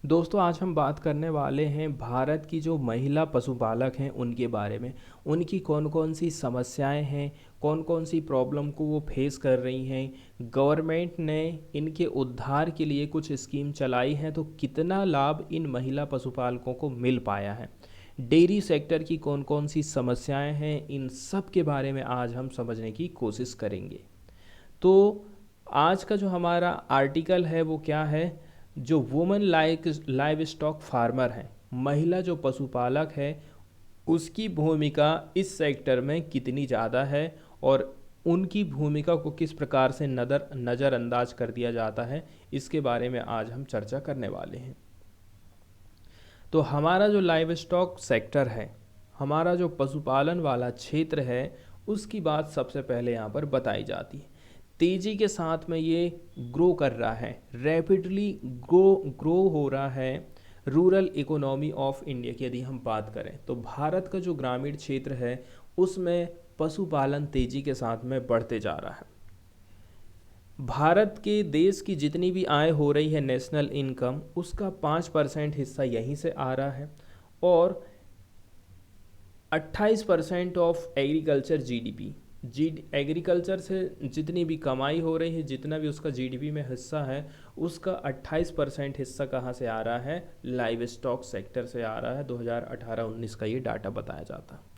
दोस्तों आज हम बात करने वाले हैं भारत की जो महिला पशुपालक हैं उनके बारे में। उनकी कौन कौन सी समस्याएं हैं, कौन कौन सी प्रॉब्लम को वो फेस कर रही हैं। गवर्नमेंट ने इनके उद्धार के लिए कुछ स्कीम चलाई हैं, तो कितना लाभ इन महिला पशुपालकों को मिल पाया है। डेयरी सेक्टर की कौन कौन सी समस्याएं हैं, इन सब के बारे में आज हम समझने की कोशिश करेंगे। तो आज का जो हमारा आर्टिकल है वो क्या है, जो वुमेन लाइव स्टॉक फार्मर है, महिला जो पशुपालक है, उसकी भूमिका इस सेक्टर में कितनी ज़्यादा है और उनकी भूमिका को किस प्रकार से नज़रअंदाज कर दिया जाता है, इसके बारे में आज हम चर्चा करने वाले हैं। तो हमारा जो लाइव स्टॉक सेक्टर है, हमारा जो पशुपालन वाला क्षेत्र है, उसकी बात सबसे पहले यहाँ पर बताई जाती है। तेज़ी के साथ में ये ग्रो कर रहा है, रैपिडली ग्रो हो रहा है। रूरल इकोनॉमी ऑफ इंडिया की यदि हम बात करें तो भारत का जो ग्रामीण क्षेत्र है उसमें पशुपालन तेज़ी के साथ में बढ़ते जा रहा है। भारत के देश की जितनी भी आय हो रही है नेशनल इनकम, उसका 5% हिस्सा यहीं से आ रहा है और 28% ऑफ एग्रीकल्चर जीडीपी, एग्रीकल्चर से जितनी भी कमाई हो रही है, जितना भी उसका जीडीपी में हिस्सा है, उसका 28% हिस्सा कहाँ से आ रहा है, लाइव स्टॉक सेक्टर से आ रहा है। 2018-19 का ये डाटा बताया जाता है।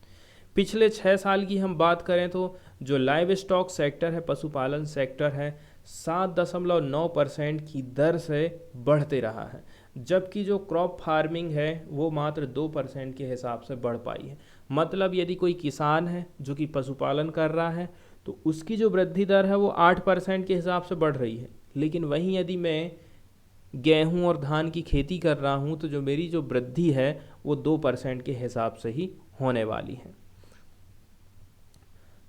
पिछले 6 साल की हम बात करें तो जो लाइव स्टॉक सेक्टर है, पशुपालन सेक्टर है, 7.9% की दर से बढ़ते रहा है, जबकि जो क्रॉप फार्मिंग है वो मात्र 2% के हिसाब से बढ़ पाई है। मतलब यदि कोई किसान है जो कि पशुपालन कर रहा है तो उसकी जो वृद्धि दर है वो 8% के हिसाब से बढ़ रही है, लेकिन वहीं यदि मैं गेहूं और धान की खेती कर रहा हूं तो जो मेरी जो वृद्धि है वो 2% के हिसाब से ही होने वाली है।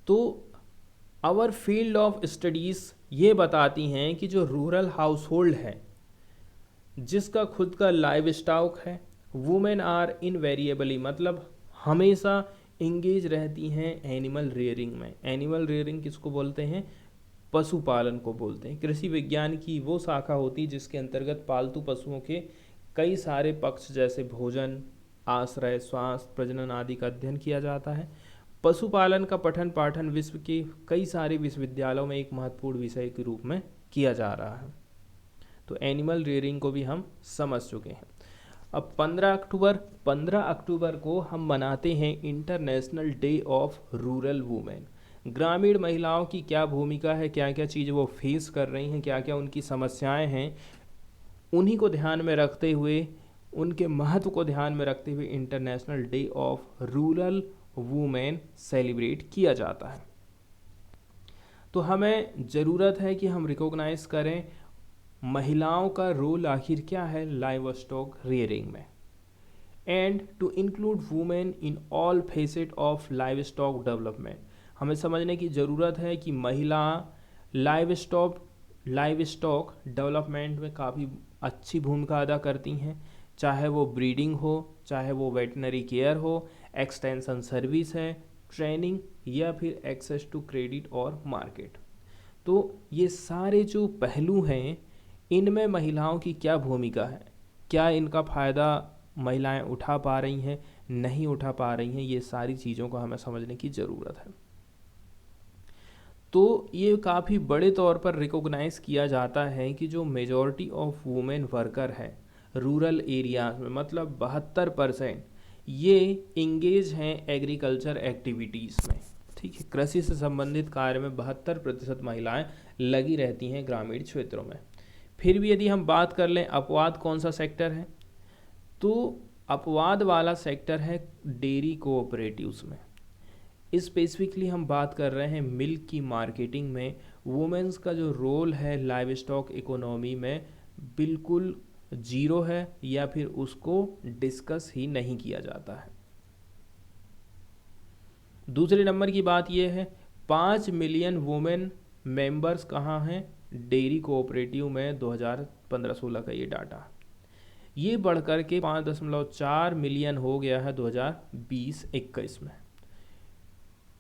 तो आवर फील्ड ऑफ स्टडीज़ ये बताती हैं कि जो रूरल हाउस होल्ड है जिसका खुद का लाइव स्टॉक है, वुमेन आर इनवेरिएबली, मतलब हमेशा इंगेज रहती हैं एनिमल रेयरिंग में। एनिमल रेयरिंग किसको बोलते हैं, पशुपालन को बोलते हैं। कृषि विज्ञान की वो शाखा होती है जिसके अंतर्गत पालतू पशुओं के कई सारे पक्ष जैसे भोजन, आश्रय, स्वास्थ्य, प्रजनन आदि का अध्ययन किया जाता है। पशुपालन का पठन पाठन विश्व के कई सारे विश्वविद्यालयों में एक महत्वपूर्ण विषय के रूप में किया जा रहा है। तो एनिमल रेयरिंग को भी हम समझ चुके हैं। अब 15 अक्टूबर को हम मनाते हैं international day of rural women. ग्रामीण महिलाओं की क्या भूमिका है, क्या क्या चीज़ वो फेस कर रही हैं, क्या क्या उनकी समस्याएं हैं, उन्हीं को ध्यान में रखते हुए, उनके महत्व को ध्यान में रखते हुए international day of rural women celebrate किया जाता है। तो हमें ज़रूरत है कि हम रिकॉग्नाइज करें महिलाओं का रोल आखिर क्या है लाइव स्टॉक रियरिंग में, and to include women in all facet of livestock development. हमें समझने की ज़रूरत है कि महिला लाइव स्टॉक डेवलपमेंट में काफ़ी अच्छी भूमिका अदा करती हैं, चाहे वो ब्रीडिंग हो, चाहे वो वेटनरी केयर हो, एक्सटेंशन सर्विस है, ट्रेनिंग, या फिर एक्सेस टू क्रेडिट और मार्केट। तो ये सारे जो पहलू हैं, इनमें महिलाओं की क्या भूमिका है, क्या इनका फ़ायदा महिलाएं उठा पा रही हैं, नहीं उठा पा रही हैं, ये सारी चीज़ों को हमें समझने की ज़रूरत है। तो ये काफ़ी बड़े तौर पर रिकॉग्नाइज़ किया जाता है कि जो मेजॉरिटी ऑफ वुमेन वर्कर है रूरल एरियाज में, मतलब 72%, ये इंगेज हैं एग्रीकल्चर एक्टिविटीज़ में। ठीक है, कृषि से संबंधित कार्य में 72% महिलाएं लगी रहती हैं ग्रामीण क्षेत्रों में। फिर भी यदि हम बात कर लें अपवाद कौन सा सेक्टर है, तो अपवाद वाला सेक्टर है डेयरी कोऑपरेटिव्स में। स्पेसिफिकली हम बात कर रहे हैं मिल्क की मार्केटिंग में वुमेन्स का जो रोल है लाइव स्टॉक इकोनॉमी में बिल्कुल जीरो है, या फिर उसको डिस्कस ही नहीं किया जाता है। दूसरे नंबर की बात यह है 5 मिलियन वुमेन मेंबर्स कहाँ हैं डेयरी कोऑपरेटिव में, 2015-16 का ये डाटा, ये बढ़कर के 5.4 मिलियन हो गया है 2020-21 में।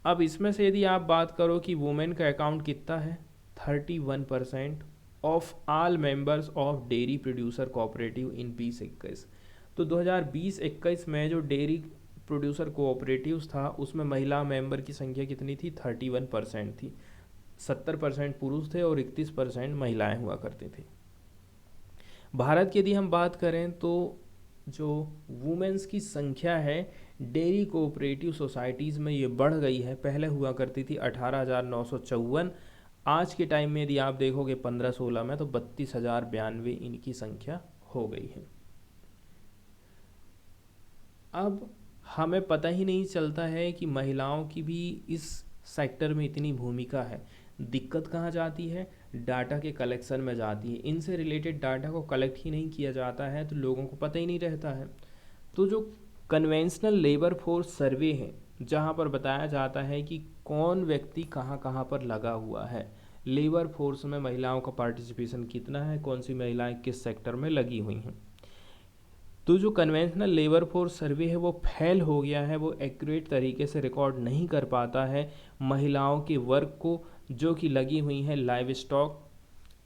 अब इसमें से यदि आप बात करो कि वुमेन का अकाउंट कितना है, 31% of all members of dairy producer cooperative in 2021। तो 2020-21 में जो डेयरी प्रोड्यूसर कोऑपरेटिव्स था उसमें महिला मेंबर की संख्या कितनी थी? 31% थी। 70% पुरुष थे और 31% महिलाएं हुआ करती थी। भारत की यदि हम बात करें तो जो वुमेन्स की संख्या है डेयरी कोऑपरेटिव सोसाइटीज़ में ये बढ़ गई है। पहले हुआ करती थी 18,954, आज के टाइम में यदि आप देखोगे 15-16 में तो 32,092 इनकी संख्या हो गई है। अब हमें पता ही नहीं चलता है कि महिलाओं की भी इस सेक्टर में इतनी भूमिका है। दिक्कत कहाँ जाती है? डाटा के कलेक्शन में जाती है। इनसे रिलेटेड डाटा को कलेक्ट ही नहीं किया जाता है तो लोगों को पता ही नहीं रहता है। तो जो कन्वेंशनल लेबर फोर्स सर्वे है, जहाँ पर बताया जाता है कि कौन व्यक्ति कहाँ कहाँ पर लगा हुआ है, लेबर फोर्स में महिलाओं का पार्टिसिपेशन कितना है, कौन सी महिलाएं किस सेक्टर में लगी हुई हैं। तो जो कन्वेंशनल लेबर फोर्स सर्वे है वो फेल हो गया है, वो एक्यूरेट तरीके से रिकॉर्ड नहीं कर पाता है महिलाओं के वर्क को जो कि लगी हुई हैं लाइव स्टॉक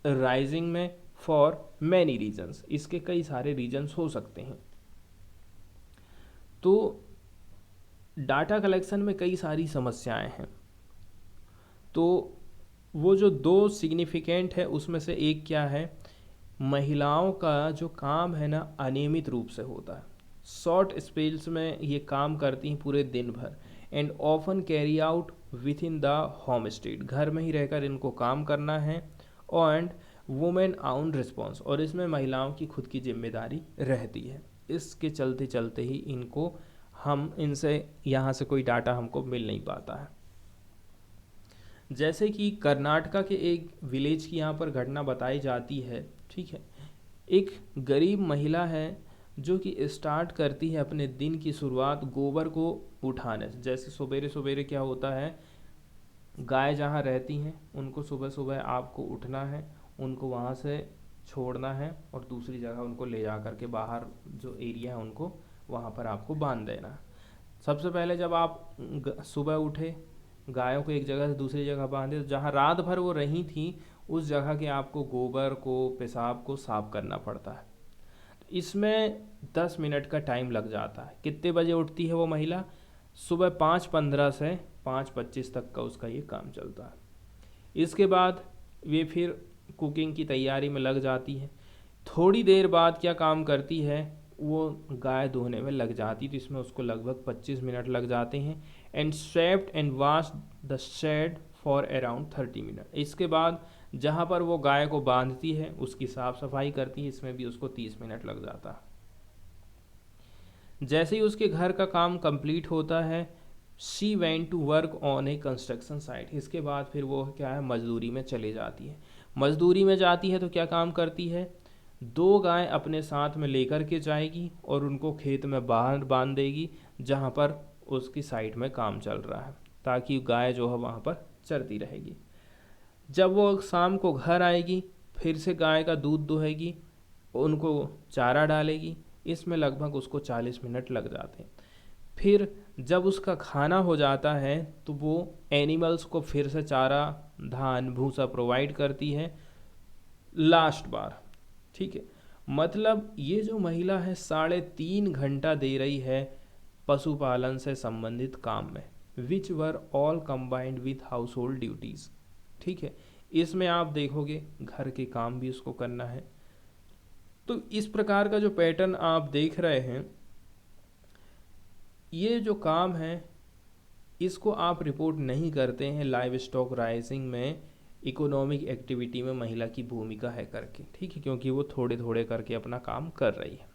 राइजिंग में फॉर मैनी रीजन्स। इसके कई सारे रीजन्स हो सकते हैं। तो डाटा कलेक्शन में कई सारी समस्याएं हैं। तो वो जो दो सिग्निफिकेंट है उसमें से एक क्या है? महिलाओं का जो काम है ना अनियमित रूप से होता है। शॉर्ट स्पेल्स में ये काम करती हैं पूरे दिन भर and often carry out with in the home state. घर में ही रहकर इनको काम करना है एंड वुमेन ऑन रिस्पॉन्स, और इसमें महिलाओं की खुद की जिम्मेदारी रहती है। इसके चलते चलते ही इनको हम इनसे यहाँ से कोई डाटा हमको मिल नहीं पाता है। जैसे कि कर्नाटका के एक विलेज की यहाँ पर घटना बताई जाती है। ठीक है, एक गरीब महिला है जो कि स्टार्ट करती है अपने दिन की शुरुआत गोबर को उठाने से। जैसे सवेरे सवेरे क्या होता है, गाय जहाँ रहती हैं उनको सुबह सुबह आपको उठना है, उनको वहाँ से छोड़ना है और दूसरी जगह उनको ले जा कर के बाहर जो एरिया है उनको वहाँ पर आपको बांध देना है। सबसे पहले जब आप सुबह उठे, गायों को एक जगह से दूसरी जगह बांधे, तो जहाँ रात भर वो रही थी उस जगह के आपको गोबर को, पेशाब को साफ करना पड़ता है। तो इसमें 10 मिनट का टाइम लग जाता है। कितने बजे उठती है वो महिला? सुबह 5:15 से 5:25 तक का उसका ये काम चलता है। इसके बाद वे फिर कुकिंग की तैयारी में लग जाती है। थोड़ी देर बाद क्या काम करती है, वो गाय धोने में लग जाती, तो इसमें उसको लगभग 25 मिनट लग जाते हैं। And swept and wash the shed for around 30 minute. इसके बाद जहाँ पर वो गाय को बांधती है उसकी साफ सफाई करती है, इसमें भी उसको 30 मिनट लग जाता है। जैसे ही उसके घर का काम कंप्लीट होता है, she went to work on a construction site. इसके बाद फिर वो क्या है, मजदूरी में चली जाती है। मजदूरी में जाती है तो क्या काम करती है, 2 गाय अपने साथ में लेकर के जाएगी और उनको खेत में बाहर बांध देगी जहाँ पर उसकी साइड में काम चल रहा है, ताकि गाय जो है वहाँ पर चरती रहेगी। जब वो शाम को घर आएगी फिर से गाय का दूध दुहेगी, उनको चारा डालेगी, इसमें लगभग उसको 40 मिनट लग जाते हैं। फिर जब उसका खाना हो जाता है तो वो एनिमल्स को फिर से चारा, धान, भूसा प्रोवाइड करती है लास्ट बार। ठीक है, मतलब ये जो महिला है 3.5 घंटा दे रही है पशुपालन से संबंधित काम में, which were all combined with household duties. ठीक है, इसमें आप देखोगे घर के काम भी उसको करना है। तो इस प्रकार का जो पैटर्न आप देख रहे हैं, ये जो काम है इसको आप रिपोर्ट नहीं करते हैं लाइव स्टॉक राइजिंग में इकोनॉमिक एक्टिविटी में महिला की भूमिका है करके। ठीक है, क्योंकि वो थोड़े थोड़े करके अपना काम कर रही है।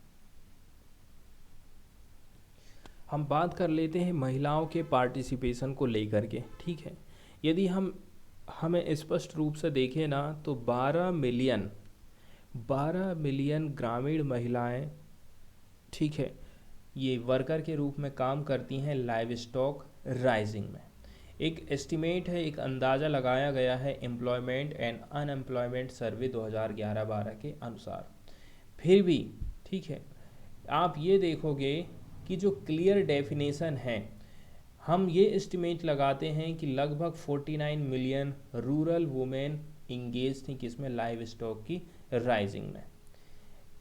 हम बात कर लेते हैं महिलाओं के पार्टिसिपेशन को लेकर के। ठीक है, यदि हमें स्पष्ट रूप से देखें ना तो 12 मिलियन ग्रामीण महिलाएं, ठीक है, ये वर्कर के रूप में काम करती हैं लाइव स्टॉक राइजिंग में। एक एस्टिमेट है, एक अंदाज़ा लगाया गया है एम्प्लॉयमेंट एंड अनएम्प्लॉयमेंट सर्वे 2011-12 के अनुसार। फिर भी ठीक है, आप ये देखोगे कि जो क्लियर डेफिनेशन है, हम ये एस्टिमेट लगाते हैं कि लगभग 49 मिलियन रूरल वुमेन इंगेज थी किसमें, लाइव स्टॉक की राइजिंग में।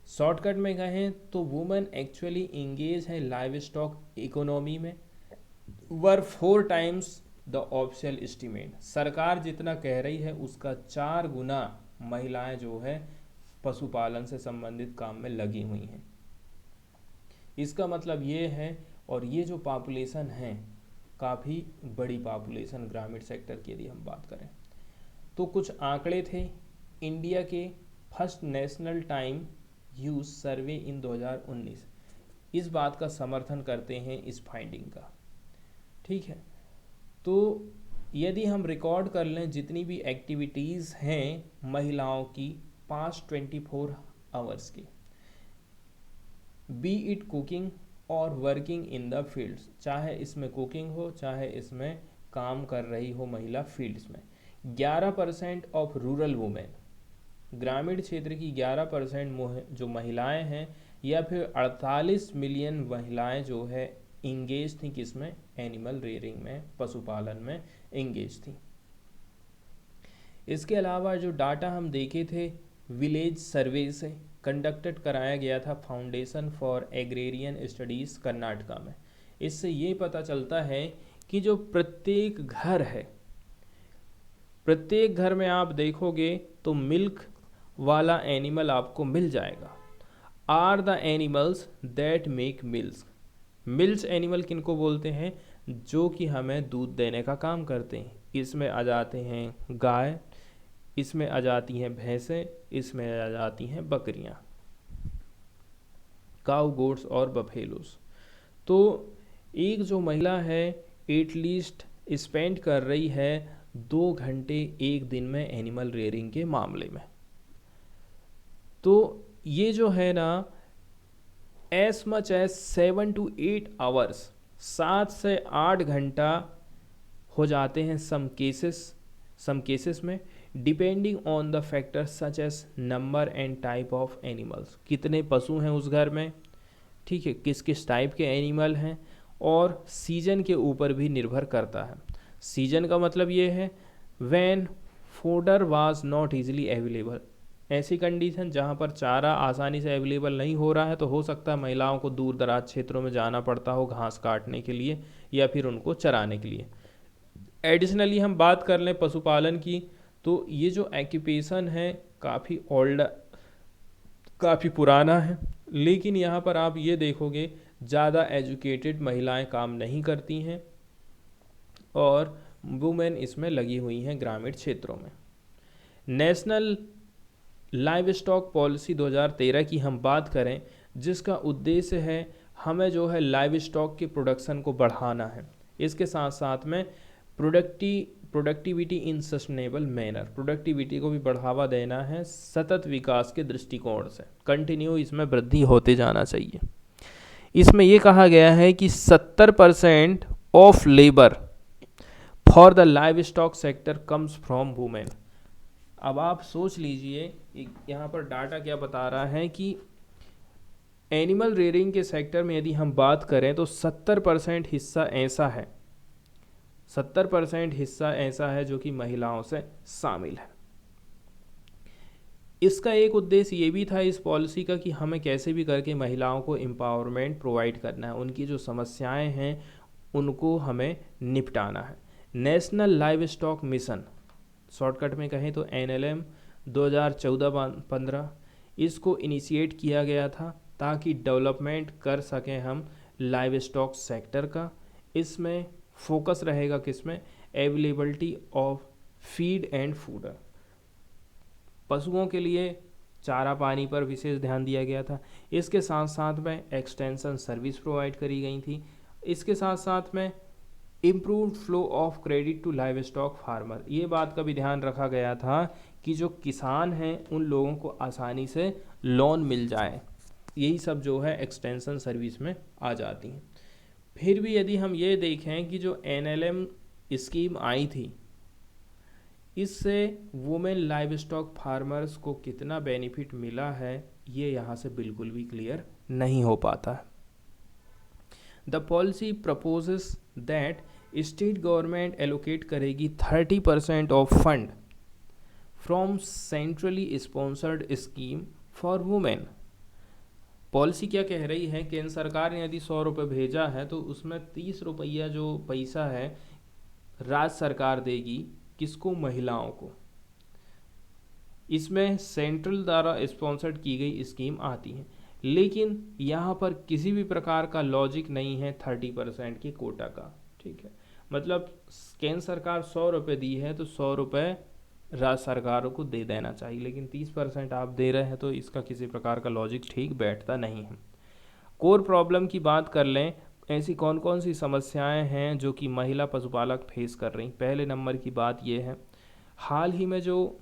शॉर्टकट में कहें तो वुमेन एक्चुअली इंगेज है लाइव स्टॉक इकोनॉमी में, वर 4 टाइम्स द ऑफिशियल एस्टीमेट। सरकार जितना कह रही है उसका 4 गुना महिलाएं जो है पशुपालन से संबंधित काम में लगी हुई हैं। इसका मतलब ये है, और ये जो पॉपुलेशन है काफ़ी बड़ी पॉपुलेशन ग्रामीण सेक्टर की यदि हम बात करें तो कुछ आंकड़े थे इंडिया के फर्स्ट नेशनल टाइम यूज सर्वे इन 2019 इस बात का समर्थन करते हैं, इस फाइंडिंग का। ठीक है, तो यदि हम रिकॉर्ड कर लें जितनी भी एक्टिविटीज़ हैं महिलाओं की पास्ट 24 आवर्स की, बी इट कुकिंग और वर्किंग इन द फील्ड्स, चाहे इसमें कुकिंग हो चाहे इसमें काम कर रही हो महिला फील्ड्स में, 11% ऑफ रूरल वुमेन, ग्रामीण क्षेत्र की 11% जो महिलाएं हैं, या फिर 48 मिलियन महिलाएं जो है इंगेज थी किसमें, एनिमल रेयरिंग में, पशुपालन में इंगेज थी। इसके अलावा जो डाटा हम देखे थे विलेज सर्वे से कंडक्टेड कराया गया था foundation for agrarian studies Karnataka में। इससे ये पता चलता है कि जो प्रत्येक घर है, प्रत्येक घर में आप देखोगे तो मिल्क वाला एनिमल आपको मिल जाएगा। Are the animals that make milk. Milk animal किनको बोलते हैं, जो कि हमें दूध देने का काम करते हैं। इसमें आ जाते हैं गाय, इसमें आ जाती हैं भैंसें, इसमें आ जाती हैं बकरियां, काउ गोट्स और बफेलोस। तो एक जो महिला है एटलीस्ट स्पेंड कर रही है 2 घंटे एक दिन में एनिमल रेयरिंग के मामले में। तो ये जो है ना as much as 7 to 8 hours, 7 से 8 घंटा हो जाते हैं सम केसेस में, depending on the factor such as number and type of animals, कितने पशु हैं उस घर में, ठीक है, किस किस टाइप के एनिमल हैं, और सीजन के ऊपर भी निर्भर करता है। सीजन का मतलब ये है when fodder was not easily available, ऐसी कंडीशन जहाँ पर चारा आसानी से अवेलेबल नहीं हो रहा है तो हो सकता है महिलाओं को दूर दराज क्षेत्रों में जाना पड़ता हो घास काटने के लिए या फिर उनको चराने के लिए। एडिशनली हम बात कर लें पशुपालन की, तो ये जो एक्यूपेशन है काफ़ी ओल्ड, काफ़ी पुराना है, लेकिन यहाँ पर आप ये देखोगे ज़्यादा एजुकेटेड महिलाएं काम नहीं करती हैं और वुमेन इसमें लगी हुई हैं ग्रामीण क्षेत्रों में। नेशनल लाइव स्टॉक पॉलिसी 2013 की हम बात करें, जिसका उद्देश्य है हमें जो है लाइव स्टॉक के प्रोडक्शन को बढ़ाना है, इसके साथ साथ में productivity in sustainable manner, productivity को भी बढ़ावा देना है सतत विकास के दृष्टिकोण से, कंटिन्यू इसमें वृद्धि होते जाना चाहिए। इसमें यह कहा गया है कि 70% of labour for the live stock sector comes from women. अब आप सोच लीजिए यहाँ पर डाटा क्या बता रहा है कि एनिमल रेयरिंग के सेक्टर में यदि हम बात करें तो 70% हिस्सा ऐसा है, 70% हिस्सा ऐसा है जो कि महिलाओं से शामिल है। इसका एक उद्देश्य ये भी था इस पॉलिसी का कि हमें कैसे भी करके महिलाओं को एम्पावरमेंट प्रोवाइड करना है, उनकी जो समस्याएं हैं उनको हमें निपटाना है। National live stock mission, shortcut में कहें तो NLM 2014-15, इसको इनिशिएट किया गया था ताकि डेवलपमेंट कर सकें हम लाइव स्टॉक सेक्टर का। इसमें फोकस रहेगा किसमें, availability of feed and fodder, पशुओं के लिए चारा पानी पर विशेष ध्यान दिया गया था। इसके साथ साथ में एक्सटेंशन सर्विस प्रोवाइड करी गई थी। इसके साथ साथ में improved flow of credit to livestock farmer, ये बात का भी ध्यान रखा गया था कि जो किसान हैं उन लोगों को आसानी से लोन मिल जाए। यही सब जो है एक्सटेंशन सर्विस में आ जाती हैं। फिर भी यदि हम ये देखें कि जो NLM स्कीम आई थी, इससे वुमेन लाइव स्टॉक फार्मर्स को कितना बेनिफिट मिला है ये यहाँ से बिल्कुल भी क्लियर नहीं हो पाता है। The policy proposes that state government allocate करेगी 30% of fund from centrally sponsored scheme for women. Policy क्या कह रही है, केंद्र सरकार ने यदि 100 रुपये भेजा है तो उसमें 30 रुपया जो पैसा है राज्य सरकार देगी, किसको, महिलाओं को। इसमें सेंट्रल द्वारा स्पॉन्सर्ड की गई स्कीम आती है, लेकिन यहाँ पर किसी भी प्रकार का लॉजिक नहीं है 30% की कोटा का। ठीक है, मतलब केंद्र सरकार 100 रुपये दी है तो 100 रुपये राज्य सरकारों को दे देना चाहिए, लेकिन 30% आप दे रहे हैं तो इसका किसी प्रकार का लॉजिक ठीक बैठता नहीं है। कोर प्रॉब्लम की बात कर लें, ऐसी कौन कौन सी समस्याएं हैं जो कि महिला पशुपालक फेस कर रही। पहले नंबर की बात यह है, हाल ही में जो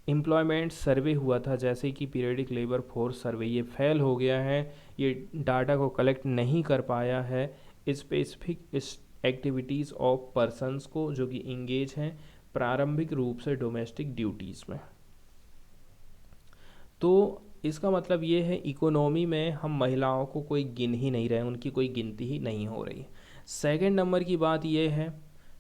एम्प्लॉयमेंट सर्वे हुआ था, जैसे कि पीरियडिक लेबर फोर्स सर्वे, ये फेल हो गया है, ये डाटा को कलेक्ट नहीं कर पाया है स्पेसिफिक एक्टिविटीज़ ऑफ पर्सन्स को जो कि इंगेज हैं प्रारंभिक रूप से डोमेस्टिक ड्यूटीज़ में। तो इसका मतलब ये है इकोनॉमी में हम महिलाओं को कोई गिन ही नहीं रहे, उनकी कोई गिनती ही नहीं हो रही। सेकंड नंबर की बात ये है,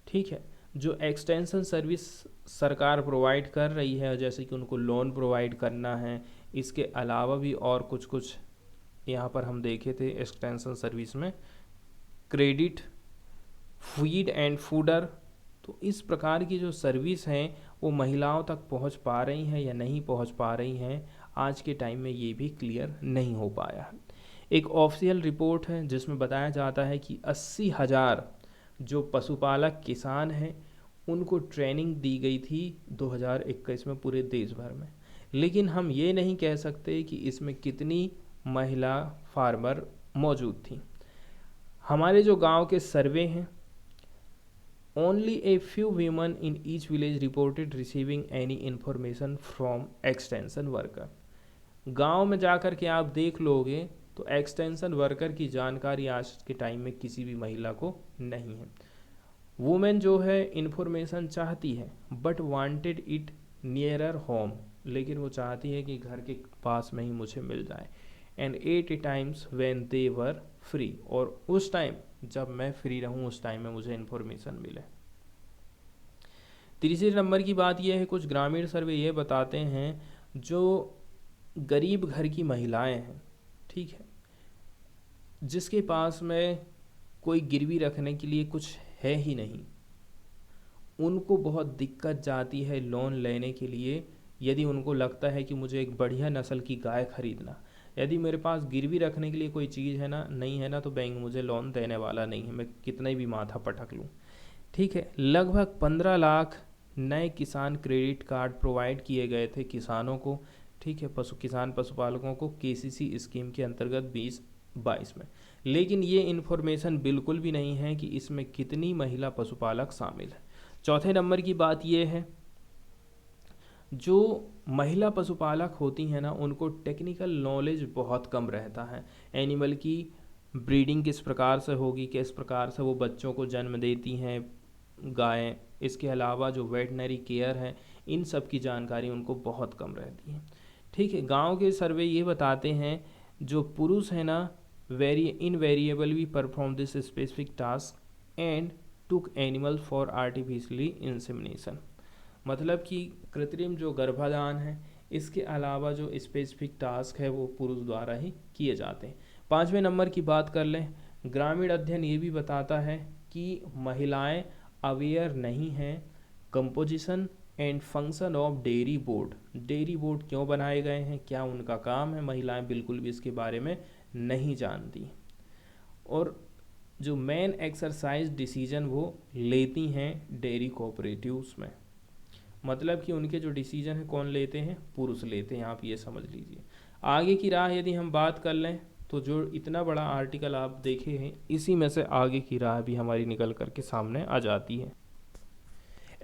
ठीक है, जो एक्सटेंशन सर्विस सरकार प्रोवाइड कर रही है, जैसे कि उनको लोन प्रोवाइड करना है, इसके अलावा भी और कुछ कुछ यहाँ पर हम देखे थे एक्सटेंशन सर्विस में, क्रेडिट, फीड एंड फूडर। तो इस प्रकार की जो सर्विस हैं वो महिलाओं तक पहुँच पा रही हैं या नहीं पहुँच पा रही हैं, आज के टाइम में ये भी क्लियर नहीं हो पाया है। एक ऑफिशियल रिपोर्ट है जिसमें बताया जाता है कि 80,000 जो पशुपालक किसान हैं उनको ट्रेनिंग दी गई थी 2021 में पूरे देश भर में, लेकिन हम ये नहीं कह सकते कि इसमें कितनी महिला फार्मर मौजूद थी। हमारे जो गांव के सर्वे हैं, only a few women in each village reported receiving any information from extension worker. गांव में जाकर के आप देख लोगे तो एक्सटेंशन वर्कर की जानकारी आज के टाइम में किसी भी महिला को नहीं है। वुमेन जो है इन्फॉर्मेशन चाहती है but wanted it nearer home, लेकिन वो चाहती है कि घर के पास में ही मुझे मिल जाए। And 8 times when they were free, और उस टाइम जब मैं फ्री रहूं उस टाइम में मुझे इन्फॉर्मेशन मिले। तीसरे नंबर की बात यह है, कुछ ग्रामीण सर्वे ये बताते हैं जो गरीब घर की महिलाएं हैं, ठीक है, जिसके पास में कोई गिरवी रखने के लिए कुछ है ही नहीं, उनको बहुत दिक्कत जाती है लोन लेने के लिए। यदि उनको लगता है कि मुझे एक बढ़िया नस्ल की गाय खरीदना, यदि मेरे पास गिरवी रखने के लिए कोई चीज़ है ना, नहीं है ना, तो बैंक मुझे लोन देने वाला नहीं है, मैं कितना भी माथा पटक लूँ। ठीक है, लगभग 15 लाख नए किसान क्रेडिट कार्ड प्रोवाइड किए गए थे किसानों को, ठीक है, किसान पशुपालकों को केसीसी स्कीम के अंतर्गत 2022 में, लेकिन ये इन्फॉर्मेशन बिल्कुल भी नहीं है कि इसमें कितनी महिला पशुपालक शामिल है। चौथे नंबर की बात ये है, जो महिला पशुपालक होती हैं ना, उनको टेक्निकल नॉलेज बहुत कम रहता है। एनिमल की ब्रीडिंग किस प्रकार से होगी, किस प्रकार से वो बच्चों को जन्म देती हैं गायें, इसके अलावा जो वेटनरी केयर है, इन सब की जानकारी उनको बहुत कम रहती है। ठीक है, गांव के सर्वे ये बताते हैं जो पुरुष है ना, invariably perform this specific task and took animal for artificially insemination. मतलब कि कृत्रिम जो गर्भाधान है, इसके अलावा जो स्पेसिफिक टास्क है वो पुरुष द्वारा ही किए जाते हैं। 5वें नंबर की बात कर लें, ग्रामीण अध्ययन ये भी बताता है कि महिलाएं अवेयर नहीं हैं composition and function of dairy board. Dairy board क्यों बनाए गए हैं, क्या उनका काम है, महिलाएं बिल्कुल भी इसके बारे में नहीं जानती। और जो मेन एक्सरसाइज डिसीजन वो लेती हैं डेयरी कोऑपरेटिव्स में, मतलब कि उनके जो डिसीजन है कौन लेते हैं, पुरुष लेते हैं, आप ये समझ लीजिए। आगे की राह यदि हम बात कर लें तो जो इतना बड़ा आर्टिकल आप देखे हैं, इसी में से आगे की राह भी हमारी निकल करके सामने आ जाती है।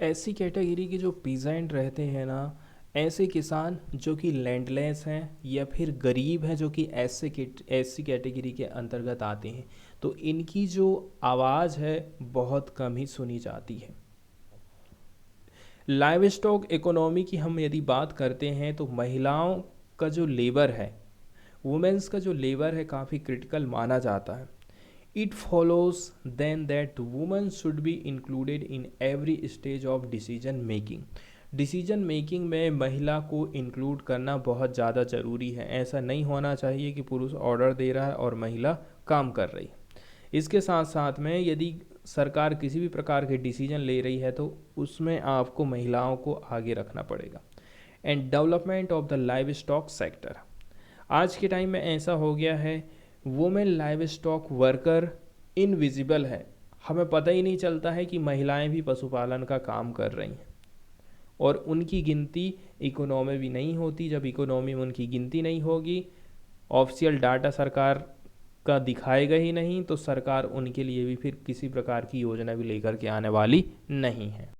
ऐसी कैटेगरी के जो पीजेंट रहते हैं ना, ऐसे किसान जो कि लैंडलेस हैं या फिर गरीब हैं, जो कि ऐसी कैटेगरी के अंतर्गत आते हैं, तो इनकी जो आवाज़ है बहुत कम ही सुनी जाती है। लाइव स्टॉक इकोनॉमी की हम यदि बात करते हैं तो महिलाओं का जो लेबर है, वुमेन्स का जो लेबर है, काफ़ी क्रिटिकल माना जाता है। It follows then that women should be included in every stage of decision making decision making में महिला को इंक्लूड करना बहुत ज़्यादा ज़रूरी है। ऐसा नहीं होना चाहिए कि पुरुष ऑर्डर दे रहा है और महिला काम कर रही है। इसके साथ साथ में यदि सरकार किसी भी प्रकार के डिसीजन ले रही है तो उसमें आपको महिलाओं को आगे रखना पड़ेगा। And development of the live stock sector, आज के टाइम में ऐसा हो गया है women live stock worker invisible है। हमें पता ही नहीं चलता है कि महिलाएं भी पशुपालन का काम कर रही हैं और उनकी गिनती इकोनॉमी भी नहीं होती। जब इकोनॉमी में उनकी गिनती नहीं होगी, ऑफिशियल डाटा सरकार का दिखाएगा ही नहीं, तो सरकार उनके लिए भी फिर किसी प्रकार की योजना भी लेकर के आने वाली नहीं है।